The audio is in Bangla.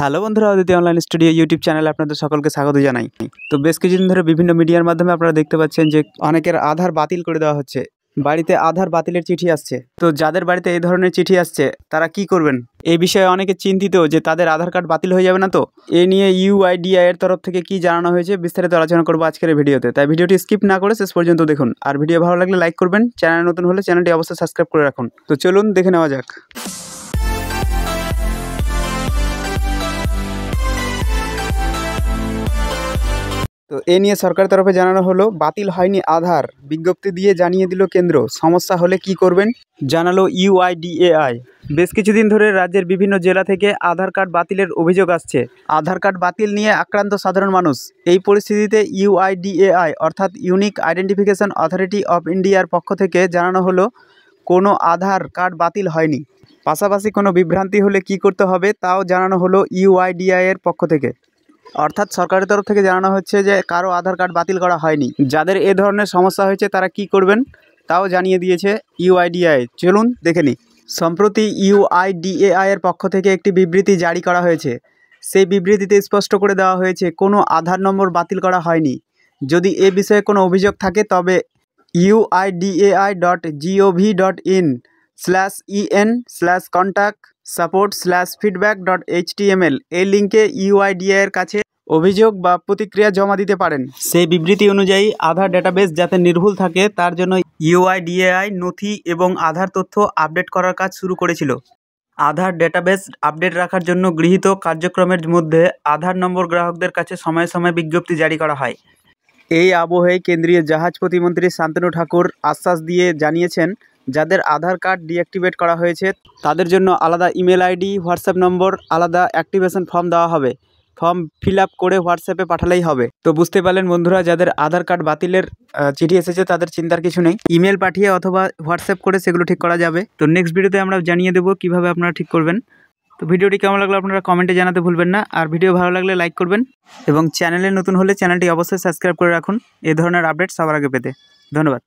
হ্যালো বন্ধুরা, অদিতি অনলাইন স্টুডিও ইউটিউব চ্যানেলে আপনাদের সকলকে স্বাগত জানাই। তো বেশ কিছুদিন ধরে বিভিন্ন মিডিয়ার মাধ্যমে আপনারা দেখতে পাচ্ছেন যে অনেকের আধার বাতিল করে দেওয়া হচ্ছে, বাড়িতে আধার বাতিলের চিঠি আসছে। তো যাদের বাড়িতে এই ধরনের চিঠি আসছে তারা কি করবেন, এই বিষয়ে অনেকে চিন্তিত যে তাদের আধার কার্ড বাতিল হয়ে যাবে না। তো এ নিয়ে ইউআইডিআই এর তরফ থেকে কি জানানো হয়েছে বিস্তারিত আলোচনা করবো আজকের ভিডিওতে, তাই ভিডিওটি স্কিপ না করে শেষ পর্যন্ত দেখুন। আর ভিডিও ভালো লাগলে লাইক করবেন, চ্যানেল নতুন হলে চ্যানেলটি অবশ্যই সাবস্ক্রাইব করে রাখুন। তো চলুন দেখে নেওয়া যাক। তো এ নিয়ে সরকারের তরফে জানানো হলো, বাতিল হয়নি আধার, বিজ্ঞপ্তি দিয়ে জানিয়ে দিল কেন্দ্র, সমস্যা হলে কি করবেন জানালো ইউআইডিএআই। বেশ কিছুদিন ধরে রাজ্যের বিভিন্ন জেলা থেকে আধার কার্ড বাতিলের অভিযোগ আসছে। আধার কার্ড বাতিল নিয়ে আক্রান্ত সাধারণ মানুষ। এই পরিস্থিতিতে ইউআইডিএআই অর্থাৎ ইউনিক আইডেন্টিফিকেশন অথরিটি অফ ইন্ডিয়ার পক্ষ থেকে জানানো হলো, কোনো আধার কার্ড বাতিল হয়নি। পাশাপাশি কোনো বিভ্রান্তি হলে কি করতে হবে তাও জানানো হলো ইউআইডিএআই এর পক্ষ থেকে। অর্থাৎ সরকারের তরফ থেকে জানানো হচ্ছে যে কারো আধার কার্ড বাতিল করা হয়নি। যাদের এ ধরনের সমস্যা হয়েছে তারা কি করবেন তাও জানিয়ে দিয়েছে ইউআইডিএআই। চলুন দেখে নিই। সম্প্রতি ইউআইডিএআই এর পক্ষ থেকে একটি বিবৃতি জারি করা হয়েছে। সেই বিবৃতিতে স্পষ্ট করে দেওয়া হয়েছে কোনো আধার নম্বর বাতিল করা হয়নি। যদি এ বিষয়ে কোনো অভিযোগ থাকে তবে uidai.gov.in/en/contact/support/feedback.html এই লিঙ্কে ইউআইডিএআই এর কাছে অভিযোগ বা প্রতিক্রিয়া জমা দিতে পারেন। সেই বিবৃতি অনুযায়ী আধার ডেটাবেস যাতে নির্ভুল থাকে তার জন্য ইউআইডিএআই নথি এবং আধার তথ্য আপডেট করার কাজ শুরু করেছিল। আধার ডেটাবেস আপডেট রাখার জন্য গৃহীত কার্যক্রমের মধ্যে আধার নম্বর গ্রাহকদের কাছে সময়ে সময়ে বিজ্ঞপ্তি জারি করা হয়। এই আবহে কেন্দ্রীয় জাহাজ প্রতিমন্ত্রী শান্তনু ঠাকুর আশ্বাস দিয়ে জানিয়েছেন, যাদের আধার কার্ড ডিঅ্যাক্টিভেট করা হয়েছে তাদের জন্য আলাদা ইমেল আইডি, হোয়াটসঅ্যাপ নম্বর, আলাদা অ্যাক্টিভেশন ফর্ম দেওয়া হবে। ফর্ম ফিল আপ করে হোয়াটসঅ্যাপে পাঠালেই হবে। তো বুঝতে পারলেন বন্ধুরা, যাদের আধার কার্ড বাতিলের চিঠি এসেছে তাদের চিন্তার কিছু নেই। ইমেল পাঠিয়ে অথবা হোয়াটসঅ্যাপ করে সেগুলো ঠিক করা যাবে। তো নেক্সট ভিডিওতে আমরা জানিয়ে দেবো কীভাবে আপনারা ঠিক করবেন। তো ভিডিওটি কেমন লাগলো আপনারা কমেন্টে জানাতে ভুলবেন না। আর ভিডিও ভালো লাগলে লাইক করবেন এবং চ্যানেলে নতুন হলে চ্যানেলটি অবশ্যই সাবস্ক্রাইব করে রাখুন এই ধরনের আপডেট সবার আগে পেতে। ধন্যবাদ।